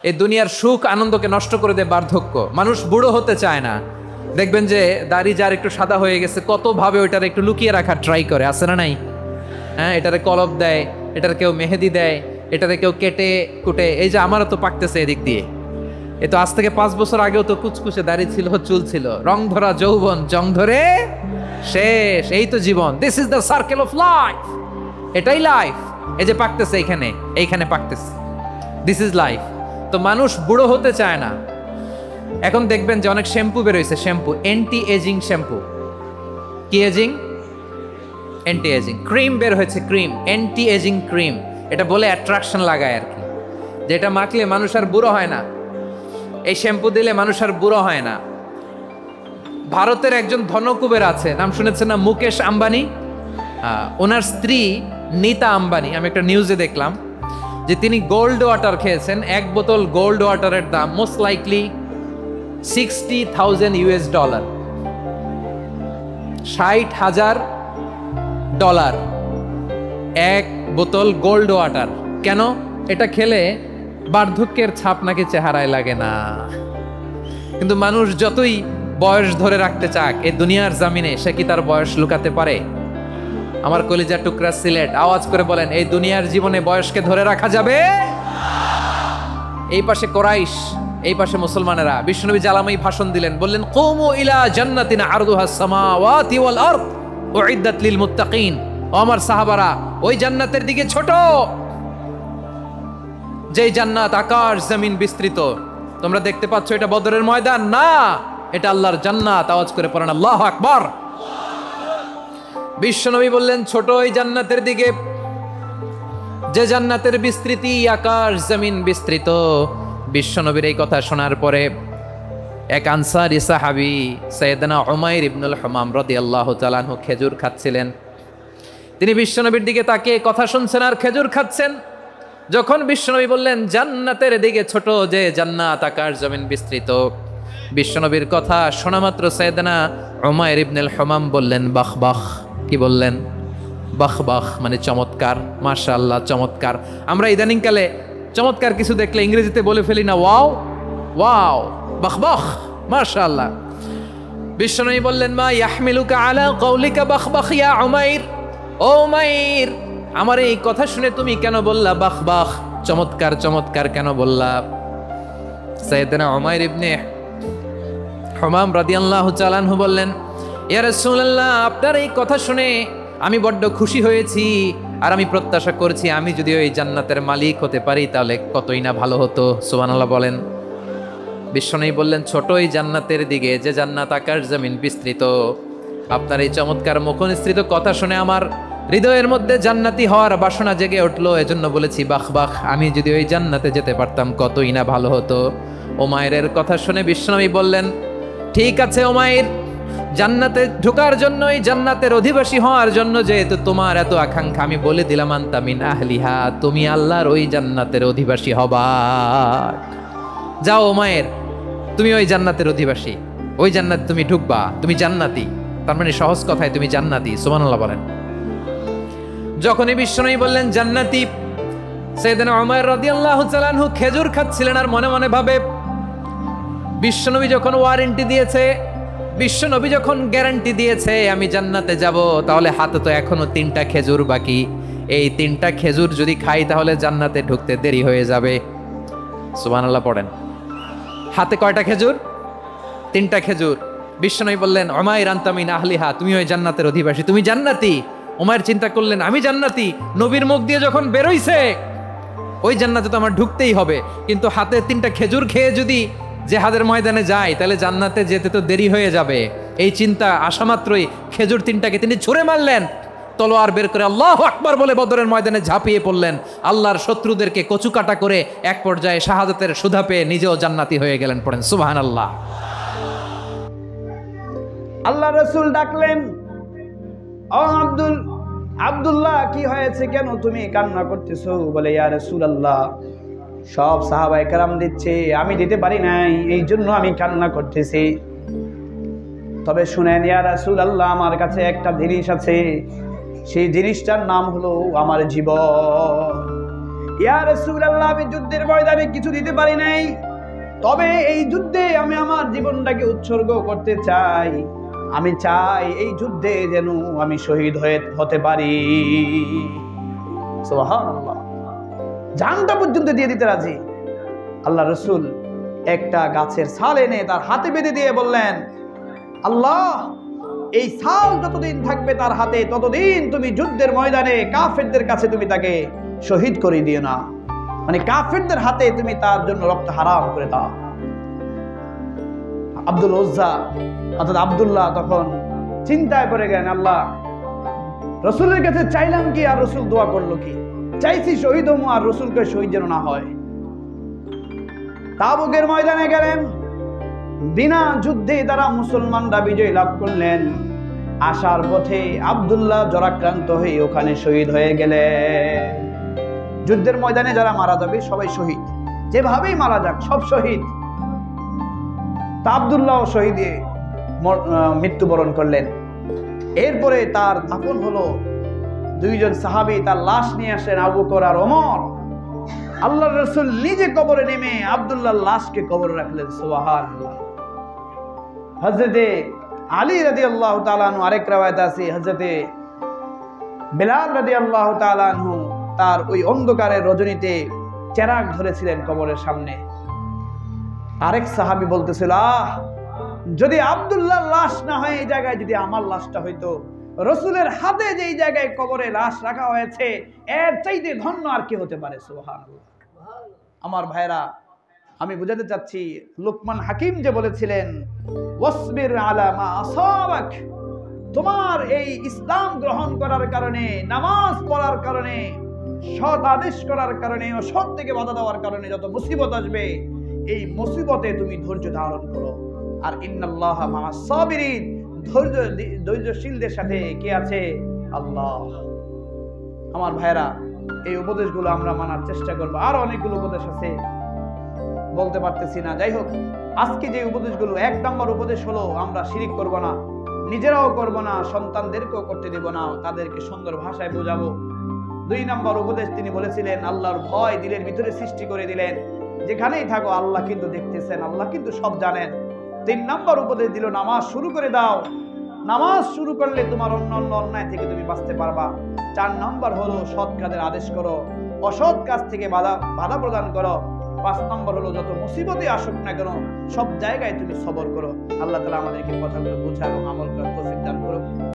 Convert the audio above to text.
এই দুনিয়ার সুখ আনন্দকে নষ্ট করে দেয় বার্ধক্য। মানুষ বুড়ো হতে চায় না। দেখবেন যে দাড়ি যার একটু সাদা হয়ে গেছে কত ভাবে ওইটার একটু লুকিয়ে রাখার ট্রাই করে, আছে না নাই? হ্যাঁ, এটারে কলপ দেয়, এটার কেউ মেহেদি দেয়, এটারে কেউ কেটে কুটে। এই যে আমারও তো পাকতেছে এদিক দিয়ে, এ তো আজ থেকে 5 বছর আগেও তো কুচকুচে দাড়ি ছিল, চুল ছিল, রং ধরা যৌবন জং ধরে শেষ। এই তো জীবন, this is the circle of life, এটাই লাইফ। এই যে পাকতেছে এইখানে পাকতেছে, দিস ইজ লাইফ। তো মানুষ বুড়ো হতে চায় না। এখন দেখবেন যে অনেক শ্যাম্পু বেরোইছে, শ্যাম্পু অ্যান্টি এজিং শ্যাম্পু। কি এজিং? Anti ageing. ক্রিম বের হয়েছে, ক্রিম অ্যান্টি এজিং ক্রিম। এটা বলে অ্যাট্রাকশন লাগায় আর কি, যেটা মাখলে মানুষ আর বুড়ো হয় না। এই শ্যাম্পু দিলে মানুষ আর বুড়ো হয় না। ভারতের একজন ধনকুবের আছে, নাম শুনেছেন না? মুকেশ আম্বানি। ওনার স্ত্রী নীতা আম্বানি, আমি একটা নিউজে দেখলাম যে তিনি গোল্ড ওয়াটার খেয়েছেন। 1 বোতল গোল্ড ওয়াটারের দাম মোস্ট লাইকলি $60,000, $60,000 1 বোতল গোল্ড ওয়াটার। কেন? এটা খেলে বার্ধক্যের ছাপ নাকি চেহারায় লাগে না। কিন্তু মানুষ যতই বয়স ধরে রাখতে চাক এই দুনিয়ার জামিনে, সে কি তার বয়স লুকাতে পারে? আমার কলিজার টুকরা সিলেট, আওয়াজ করে বলেন, এই দুনিয়ার জীবনে বয়সকে ধরে রাখা যাবে? এই পাশে কোরাইশ, এই পাশে মুসলমানেরা। বিশ্বনবী জালামাই ভাষণ দিলেন, বললেন, কুমু ইলা জান্নাতিন আরদুহাস সামাওয়াতি ওয়াল আরদ উইদ্দাত লিল মুত্তাকিন। ও আমার সাহাবারা, ওই জান্নাতের দিকে ছোট, যেই জান্নাত আকাশ জমিন বিস্তৃত। তোমরা দেখতে পাচ্ছ এটা বদরের ময়দান না, এটা আল্লাহর জান্নাত। আওয়াজ করে পড়েন আল্লাহু আকবার। বিশ্বনবী বললেন, ছোট ওই জান্নাতের দিকে যে জান্নাতের বিস্তৃতি আকাশ জমিন বিস্তৃত। বিশ্বনবীর এই কথা শোনার পরে এক আনসারী সাহাবী সাইয়েদনা উমাইর ইবনুল হুমাম রাদিয়াল্লাহু তাআলা আনহু খেজুর খাচ্ছিলেন। তিনি বিশ্বনবীর দিকে তাকিয়ে কথা শুনছেন আর খেজুর খাচ্ছেন। যখন বিশ্বনবী বললেন জান্নাতের দিকে ছোট যে জান্নাত আকাশ জমিন বিস্তৃত, বিশ্বনবীর কথা শোনা মাত্র সাইয়েদনা উমাইর ইবনুল হুমাম বললেন বাহ বাহ। কি বললেন? বাহ বাহ, মানে চমৎকার, মাশাআল্লাহ, চমৎকার। আমরা ইদানিংকালে চমৎকার কিছু দেখলে ইংরেজিতে বলে ফেলি না, ওয়াও ওয়াও, বাহ বাহ, মাশাআল্লাহ। বিশ্বনবী বললেন, মা ইয়াহমিলুকা আলা কওলিকা বাহ বাহ ইয়া উমাইর। ও উমাইর, আমার এই কথা শুনে তুমি কেন বললা বাহ বাহ, চমৎকার চমৎকার কেন বললা? সাইয়েদনা উমাইর ইবনে হুমাম রাদিয়াল্লাহু তাআলা আনহু বললেন, ইয়া রাসূলুল্লাহ, আপনার এই কথা শুনে আমি বড্ড খুশি হয়েছি, আর আমি প্রত্যাশা করছি আমি যদি ওই জান্নাতের মালিক হতে পারি তাহলে কতই না ভালো হতো। সুবহানাল্লাহ বলেন। বিশ্বনবী বললেন, ছোট ওই জান্নাতের দিকে যে জান্নাত আকাশ জমিন বিস্তৃত। আপনার এই চমৎকার মুখনিসৃত কথা শুনে আমার হৃদয়ের মধ্যে জান্নাতি হওয়ার বাসনা জেগে উঠলো, এজন্য বলেছি বাহ বাহ, আমি যদি ওই জান্নাতে যেতে পারতাম কতই না ভালো হতো। উমাইরের কথা শুনে বিশ্বনবী বললেন, ঠিক আছে উমাইর, জান্নাতে ঢোকার জন্য, এই জান্নাতের অধিবাসী হওয়ার জন্য যেহেতু তোমার এত আকাঙ্ক্ষা, আমি বলে দিলাম আনতা মিন আহলিহা, তুমি আল্লাহর ওই জান্নাতের অধিবাসী হবা। যাও উমাইর, তুমি ওই জান্নাতের অধিবাসী, ওই জান্নাতে তুমি ঢুকবা, তুমি জান্নাতি। তার মানে সহজ কথায় তুমি জান্নাতি। সুবহানাল্লাহ বলেন। যখনই বিশ্বনবী বললেন জান্নাতি, সাইয়েদনা উমাইর রাদিয়াল্লাহু তাআলা আনহু খেজুর খাচ্ছিলেন আর মনে মনে ভাবে, বিশ্বনবী যখন ওয়ারেন্টি দিয়েছে, বিশ্বনবী যখন গ্যারান্টি দিয়েছে আমি জান্নাতে যাব, তাহলে হাতে তো এখনো 3টা খেজুর বাকি। এই 3টা খেজুর যদি খাই তাহলে জান্নাতে ঢুকতে দেরি হয়ে যাবে। সুবহানাল্লাহ পড়েন। হাতে কয়টা খেজুর? 3টা খেজুর। বিশ্বনবী বললেন, উমাইর আনতা মিন আহলিহা, তুমি ওই জান্নাতের অধিবাসী, তুমি জান্নাতি। উমাইর চিন্তা করলেন, আমি জান্নাতি, নবীর মুখ দিয়ে যখন বেরোইছে ওই জান্নাতে তো আমার ঢুকতেই হবে, কিন্তু হাতে 3টা খেজুর খেয়ে যদি জিহাদের ময়দানে যায় তাহলে জান্নাতে যেতে তো দেরি হয়ে যাবে। এই চিন্তা আসা মাত্রই খেজুর 3টাকে তিনি ছুঁড়ে মারলেন, তলোয়ার বের করে আল্লাহু আকবার বলে বদরের ময়দানে ঝাঁপিয়ে পড়লেন। আল্লাহর শত্রুদেরকে কচুকাটা করে এক পর্যায়ে শাহাদাতের সুধা পেয়ে নিজেও জান্নাতি হয়ে গেলেন। পড়েন সুবহানাল্লাহ। আল্লাহ রাসূল ডাকলেন, ও আব্দুল্লাহ, কি হয়েছে, কেন তুমি কান্না করতেছো? বলে, ইয়া রাসূলুল্লাহ, সব সাহাবায়ে কেরাম দিচ্ছে, আমি দিতে পারি নাই, এই জন্য আমি কান্না করতেছি। তবে শুনেন ইয়া রাসূলুল্লাহ, আমার কাছে একটা জিনিস আছে, সেই জিনিসটার নাম হলো আমার জীবন। ইয়া রাসূলুল্লাহ, আমি যুদ্ধের ময়দানে কিছু দিতে পারি নাই, তবে এই যুদ্ধে আমি আমার জীবনটাকে উৎসর্গ করতে চাই। আমি চাই এই যুদ্ধে যেন আমি শহীদ হতে পারি। সুবহানাল্লাহ, জানটা পর্যন্ত দিয়ে দিতে রাজি। আল্লাহ রাসূল একটা গাছের ছাল এনে তার হাতে বেঁধে দিয়ে বললেন, আল্লাহ, এই ছাল যতদিন থাকবে তার হাতে, ততদিন তুমি যুদ্ধের ময়দানে কাফেরদের কাছে তুমি তাকে শহীদ করে দিও না, মানে কাফেরদের হাতে তুমি তার জন্য রক্ত হারাম করে দাও। আব্দুল উজ্জা অর্থাৎ আব্দুল্লাহ তখন চিন্তায় পড়ে গেলেন, আল্লাহ, রসুলের কাছে চাইলাম কি আর রসুল দোয়া করলো কি? চাইছি শহীদ হমু আর রসুলকে শহীদ যেন না হয়। তাবুকের ময়দানে গেলেন, বিনা যুদ্ধে তারা মুসলমানরা বিজয় লাভ করলেন। আসার পথে আব্দুল্লাহ জ্বরাক্রান্ত হয়ে ওখানে শহীদ হয়ে গেলেন। যুদ্ধের ময়দানে যারা মারা যাবে সবাই শহীদ, যেভাবেই মারা যাক সব শহীদ। তা আব্দুল্লাহ শহীদে মৃত্যুবরণ করলেন। এরপরে তার দাফন হলো। দুইজন সাহাবী তার লাশ নিয়ে আসেন, আবু বকর আর ওমর। আল্লাহর রাসূল নিজে কবরে নেমে আব্দুল্লাহর লাশকে কবরে রাখলেন। সুবহানাল্লাহ। হযরতে আলী রাদিয়াল্লাহু তাআলা আনহু, আরেক riwayat আছে হযরতে বিলাল রাদিয়াল্লাহু তাআলা আনহু তার ওই অন্ধকারের রজনীতে চেরাগ ধরেছিলেন কবরের সামনে। আরেক সাহাবী বলতেছিল, যদি আব্দুল্লাহর লাশ না হয় এই জায়গায় যদি আমার লাশটা হইতো, রসুলের হাতে যেই জায়গায় কবরে লাশ রাখা হয়েছে এর চাইতে ধন্য আর কি হতে পারে। সুবহানাল্লাহ। আমার ভাইরা, আমি বুঝাতে চাচ্ছি, লুকমান হাকিম যে বলেছিলেন, ওয়াসবির আলা মা আসাবাক, তোমার এই ইসলাম গ্রহণ করার কারণে, নামাজ পড়ার কারণে, সৎ আদেশ করার কারণে, অসৎ থেকে বাধা দেওয়ার কারণে যত মুসিবত আসবে, এই মুসিবতে তুমি ধৈর্য ধারণ করো। আর ইন্নাল্লাহা মা'আস সাবিরিন, ধৈর্যশীলদের সাথে কে আছে? আল্লাহ। আমার ভাইরা, এই উপদেশগুলো আমরা মানার চেষ্টা করবো। আর অনেকগুলো উপদেশ আছে, বলতে পারতেছি না। যাই হোক, আজকে যে উপদেশগুলো, 1 নম্বর উপদেশ হলো আমরা শিরিক করব না, নিজেরাও করব না, সন্তানদেরকেও করতে দেব না, তাদেরকে সুন্দর ভাষায় বোঝাবো। 2 নম্বর উপদেশ তিনি বলেছিলেন, আল্লাহর ভয় দিলের ভিতরে সৃষ্টি করে দিলেন। যেখানেই থাকো আল্লাহ কিন্তু দেখতেছেন, আল্লাহ কিন্তু সব জানেন। 3 নম্বর উপদেশ দিল, নামাজ শুরু করে দাও। নামাজ শুরু করলে তোমার অন্য অন্যায় থেকে তুমি বাঁচতে পারবা। 4 নম্বর হলো সৎ কাজের আদেশ করো, অসৎ কাজ থেকে বাধা প্রদান করো। 5 নম্বর হলো যত মুসিবতে আসুক না কেন সব জায়গায় তুমি সবর করো। আল্লাহ তাআলা আমাদেরকে কথাগুলো বোঝা এবং আমল করার তৌফিক দান করুন।